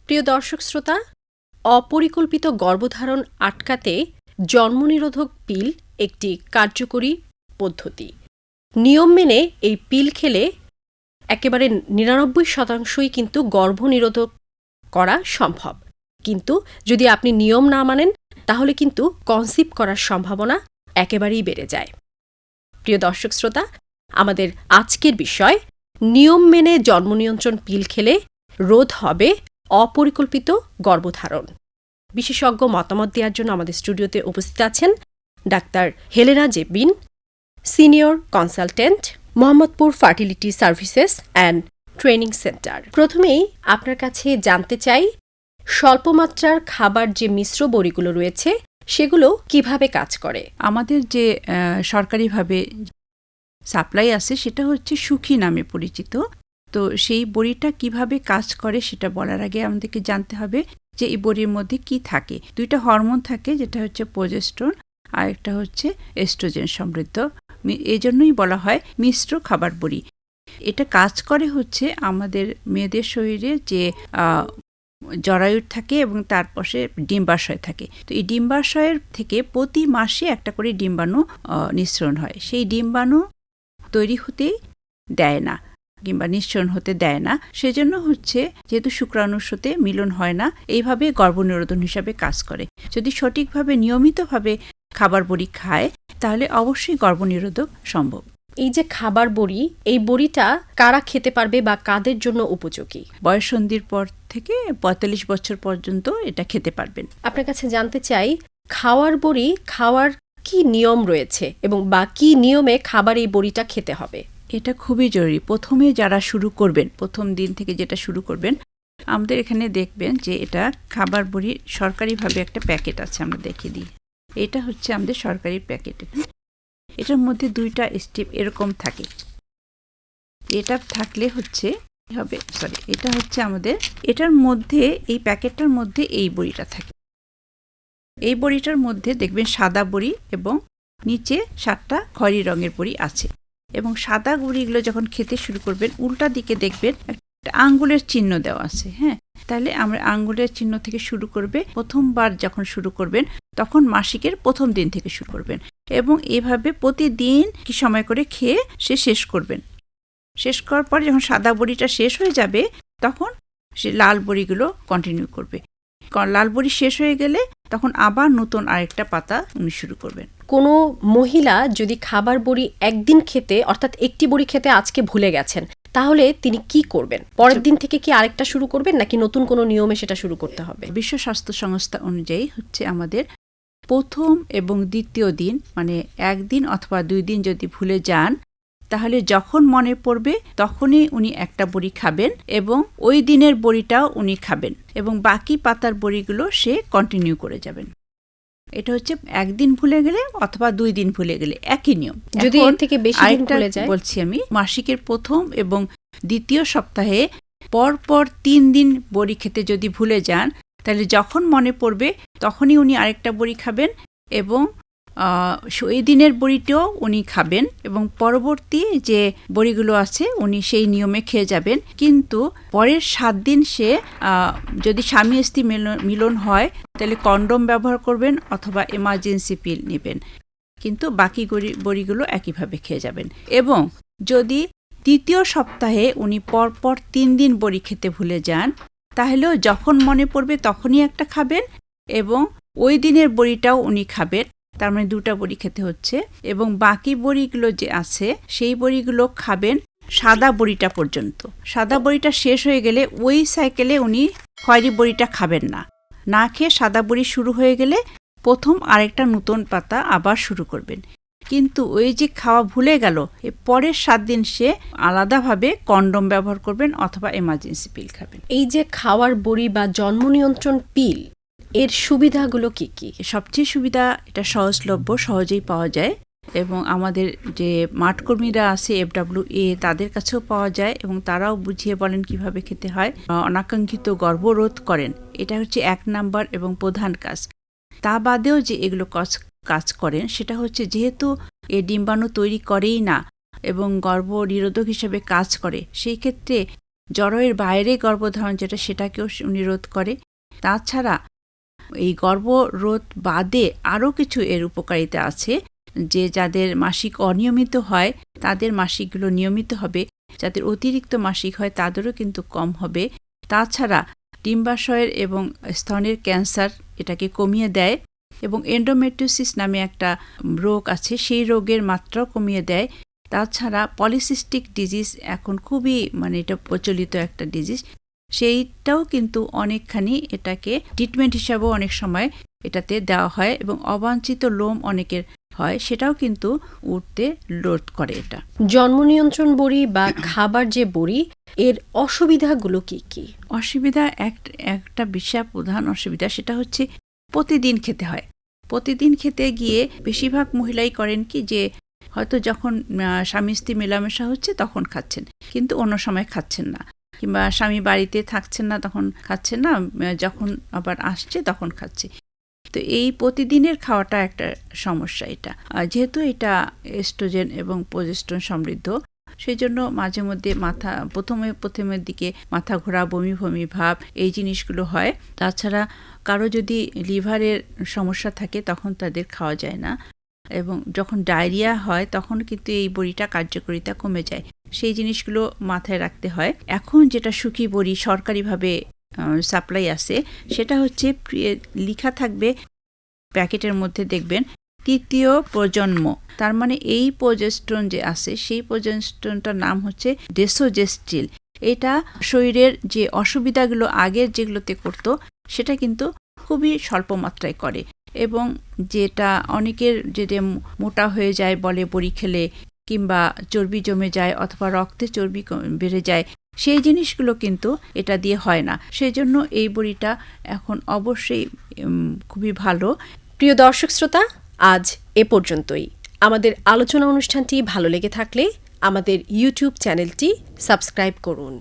প্রিয় দর্শক শ্রোতা, অপরিকল্পিত গর্ভধারণ আটকাতে জন্মনিরোধক পিল একটি কার্যকরী পদ্ধতি। নিয়ম মেনে এই পিল খেলে একেবারে ৯৯% কিন্তু গর্ভনিরোধক করা সম্ভব। কিন্তু যদি আপনি নিয়ম না মানেন তাহলে কিন্তু কনসিভ করার সম্ভাবনা একেবারেই বেড়ে যায়। প্রিয় দর্শক শ্রোতা, আমাদের আজকের বিষয় নিয়ম মেনে জন্মনিয়ন্ত্রণ পিল খেলে রোধ হবে অপরিকল্পিত গর্ভধারণ। বিশেষজ্ঞ মতামত দেওয়ার জন্য আমাদের স্টুডিওতে উপস্থিত আছেন doctor Helena Jebin, senior consultant, Mohammadpur fertility services and training centre. প্রথমেই আপনার কাছে জানতে চাই, স্বল্পমাত্রার খাবার যে মিশ্র বড়িগুলো রয়েছে সেগুলো কিভাবে কাজ করে? আমাদের যে সরকারিভাবে সাপ্লাই আছে সেটা হচ্ছে সুখী নামে পরিচিত। তো সেই বড়িটা কিভাবে কাজ করে সেটা বলার আগে আমাদেরকে জানতে হবে যে এই বড়ির মধ্যে কি থাকে। দুইটা হরমোন থাকে, যেটা হচ্ছে প্রোজেস্টেরন আর একটা হচ্ছে এস্ট্রোজেন সমৃদ্ধ। এই জন্যই বলা হয় মিশ্র খাবার বড়ি। এটা কাজ করে হচ্ছে আমাদের মেয়েদের শরীরে যে জরায়ু থাকে এবং তার পাশে ডিম্বাশয় থাকে। তো এই ডিম্বাশয়ের থেকে প্রতি মাসে একটা করে ডিম্বাণু নিঃসরণ হয়। সেই ডিম্বাণু তৈরি হতে দেয় না কিংবা নিঃসরণ হতে দেয় না। সেজন্য হচ্ছে যেহেতু শুক্রাণুর সাথে মিলন হয় না, এইভাবে গর্ভনিরোধন হিসাবে কাজ করে। যদি সঠিকভাবে নিয়মিতভাবে খাবার বড়ি খায় তাহলে অবশ্যই গর্ভনিরোধক সম্ভব। এই যে খাবার বড়ি, এই বড়িটা কারা খেতে পারবে বা কাদের জন্য উপযোগী? বয়ঃসন্ধির পর থেকে ৪৫ বছর পর্যন্ত এটা খেতে পারবেন। আপনার কাছে জানতে চাই, খাওয়ার বড়ি খাওয়ার কি নিয়ম রয়েছে এবং বা কি নিয়মে খাবার এই বড়িটা খেতে হবে? এটা খুবই জরুরি। প্রথমে যারা শুরু করবেন, প্রথম দিন থেকে যেটা শুরু করবেন, আমাদের এখানে দেখবেন যে এটা খাবার বড়ি সরকারিভাবে একটা প্যাকেট আছে, আমরা দেখিয়ে দিই। এটা হচ্ছে আমাদের সরকারি প্যাকেট। এটার মধ্যে 2টা স্টেপ এরকম থাকে। এটা থাকলে হচ্ছে হবে এটা হচ্ছে আমাদের, এটার মধ্যে এই প্যাকেটটার মধ্যে এই বড়িটা থাকে। এই বড়িটার মধ্যে দেখবেন সাদা বড়ি এবং নিচে 7টা খয়েরি রঙের বড়ি আছে। এবং সাদা বড়িগুলো যখন খেতে শুরু করবেন, উল্টা দিকে দেখবেন একটা আঙ্গুলের চিহ্ন দেওয়া আছে। হ্যাঁ, তাহলে আমরা আঙ্গুলের চিহ্ন থেকে শুরু করবে। প্রথমবার যখন শুরু করবেন তখন মাসিকের প্রথম দিন থেকে শুরু করবেন এবং এভাবে প্রতিদিন কি সময় করে খেয়ে সে শেষ করবেন। শেষ করার পর যখন সাদা বড়িটা শেষ হয়ে যাবে তখন সে লাল বড়িগুলো কন্টিনিউ করবে। লাল বড়ি শেষ হয়ে গেলে তখন আবার নতুন আরেকটা পাতা উনি শুরু করবেন। কোনো মহিলা যদি খাবার বড়ি একদিন খেতে, অর্থাৎ একটি বড়ি খেতে আজকে ভুলে গেছেন, তাহলে তিনি কি করবেন? পরের দিন থেকে কি আরেকটা শুরু করবেন নাকি নতুন কোনো নিয়মে সেটা শুরু করতে হবে? বিশ্ব স্বাস্থ্য সংস্থা অনুযায়ী হচ্ছে আমাদের প্রথম এবং দ্বিতীয় দিন, মানে একদিন অথবা 2 দিন যদি ভুলে যান, তাহলে যখন মনে পড়বে তখনই উনি একটা বড়ি খাবেন এবং ওই দিনের বড়িটাও উনি খাবেন এবং বাকি পাতার বড়িগুলো সে কন্টিনিউ করে যাবেন। এটা হচ্ছে একদিন ভুলে গেলে অথবা 2 দিন ভুলে গেলে একই নিয়ম। যদি এর থেকে বেশি দিন ভুলে যায়, বলছি আমি মাসিকের প্রথম এবং দ্বিতীয় সপ্তাহে পরপর 3 দিন বড়ি খেতে যদি ভুলে যান, তাহলে যখন মনে পড়বে তখনই উনি আরেকটা বড়ি খাবেন এবং ওই দিনের বড়িটাও উনি খাবেন এবং পরবর্তী যে বড়িগুলো আছে উনি সেই নিয়মে খেয়ে যাবেন। কিন্তু পরের 7 দিন সে যদি স্বামী স্ত্রী মিলন হয় তাহলে কন্ডোম ব্যবহার করবেন অথবা এমার্জেন্সি পিল নেবেন, কিন্তু বাকি বড়িগুলো একইভাবে খেয়ে যাবেন। এবং যদি তৃতীয় সপ্তাহে উনি পরপর 3 দিন বড়ি খেতে ভুলে যান, তাহলেও যখন মনে পড়বে তখনই একটা খাবেন এবং ওই দিনের বড়িটাও উনি খাবেন। তার মানে 2টা বড়ি খেতে হচ্ছে এবং বাকি বড়িগুলো যে আছে সেই বড়িগুলো খাবেন সাদা বড়িটা পর্যন্ত। সাদা বড়িটা শেষ হয়ে গেলে ওই সাইকেলে উনি খয়েরি বড়িটা খাবেন না। না খেয়ে সাদা বড়ি শুরু হয়ে গেলে প্রথম আরেকটা নতুন পাতা আবার শুরু করবেন। কিন্তু ওই যে খাওয়া ভুলে গেল, পরের 7 দিন সে আলাদাভাবে কন্ডোম ব্যবহার করবেন অথবা এমার্জেন্সি পিল খাবেন। এই যে খাওয়ার বড়ি বা জন্ম নিয়ন্ত্রণ পিল, এর সুবিধাগুলো কি কি? সবচেয়ে সুবিধা, এটা সহজলভ্য, সহজেই পাওয়া যায় এবং আমাদের যে মাঠকর্মীরা আছে FWA তাদের কাছেও পাওয়া যায় এবং তারাও বুঝিয়ে বলেন কিভাবে খেতে হয়। অনাকাঙ্ক্ষিত গর্ভরোধ করেন, এটা হচ্ছে 1 নাম্বার এবং প্রধান কাজ। তা বাদেও যে এগুলো কাজ করেন সেটা হচ্ছে যেহেতু এ ডিম্বাণু তৈরি করেই না এবং গর্ভ নিরোধক হিসেবে কাজ করে, সেই ক্ষেত্রে জরায়ুর বাইরে গর্ভধারণ যেটা সেটাকেও উনি রোধ করে। তাছাড়া এই গর্ভরোধ বাদে আরও কিছু এর উপকারিতা আছে, যে যাদের মাসিক অনিয়মিত হয় তাদের মাসিকগুলো নিয়মিত হবে, যাদের অতিরিক্ত মাসিক হয় তাদেরও কিন্তু কম হবে। তাছাড়া ডিম্বাশয়ের এবং স্তনের ক্যান্সার এটাকে কমিয়ে দেয়, এবং এন্ডোমেট্রিওসিস নামে একটা রোগ আছে, সেই রোগের মাত্রাও কমিয়ে দেয়। তাছাড়া পলিসিস্টিক ডিজিজ এখন খুবই এটা প্রচলিত একটা ডিজিজ, সেইটাও কিন্তু অনেকখানি এটাকে ট্রিটমেন্ট হিসাবেও অনেক সময় এটাতে দেওয়া হয়, এবং অবাঞ্ছিত লোম অনেকের হয় সেটাও কিন্তু উঠতে রোধ করে। এটা জন্ম নিয়ন্ত্রণ বড়ি বা খাবার যে বড়ি, এর অসুবিধাগুলো কি কি? অসুবিধা একটা বিশাল প্রধান অসুবিধা, সেটা হচ্ছে প্রতিদিন খেতে হয়। প্রতিদিন খেতে গিয়ে বেশিরভাগ মহিলাই করেন কি, যে হয়তো যখন স্বামী স্ত্রী মেলামেশা হচ্ছে তখন খাচ্ছেন, কিন্তু অন্য সময় খাচ্ছেন না, কিংবা স্বামী বাড়িতে থাকছেন না তখন খাচ্ছেন না, যখন আবার আসছে তখন খাচ্ছে। তো এই প্রতিদিনের খাওয়াটা একটা সমস্যা। এটা যেহেতু এটা এস্ট্রোজেন এবং প্রজেস্টেরন সমৃদ্ধ, সেই জন্য মাঝে মধ্যে প্রথমের দিকে মাথা ঘোরা, বমি বমি ভাব, এই জিনিসগুলো হয়। তাছাড়া কারো যদি লিভারের সমস্যা থাকে তখন তাদের খাওয়া যায় না, এবং যখন ডায়রিয়া হয় তখন কিন্তু এই বড়িটা কার্যকারিতা কমে যায়। সেই জিনিসগুলো মাথায় রাখতে হয়। এখন যেটা সুখী বড়ি সরকারিভাবে সাপ্লাই আছে, সেটা হচ্ছে লেখা থাকবে প্যাকেটের মধ্যে, দেখবেন তৃতীয় প্রজন্ম। তার মানে এই প্রজেস্টেরন যে আছে সেই প্রজেস্টেরনটার নাম হচ্ছে ডেসোজেস্টিল। এটা শরীরের যে অসুবিধাগুলো আগের যেগুলোতে করতো সেটা কিন্তু খুবই স্বল্প মাত্রায় করে, এবং যেটা অনেকের যেটা মোটা হয়ে যায় বলে বড়ি খেলে, কিংবা চর্বি জমে যায় অথবা রক্তে চর্বি বেড়ে যায়, সেই জিনিসগুলো কিন্তু এটা দিয়ে হয় না। সেই জন্য এই বড়িটা এখন অবশ্যই খুবই ভালো। প্রিয় দর্শক শ্রোতা, আজ এ পর্যন্তই। আমাদের আলোচনা অনুষ্ঠানটি ভালো লেগে থাকলে আমাদের ইউটিউব চ্যানেলটি সাবস্ক্রাইব করুন।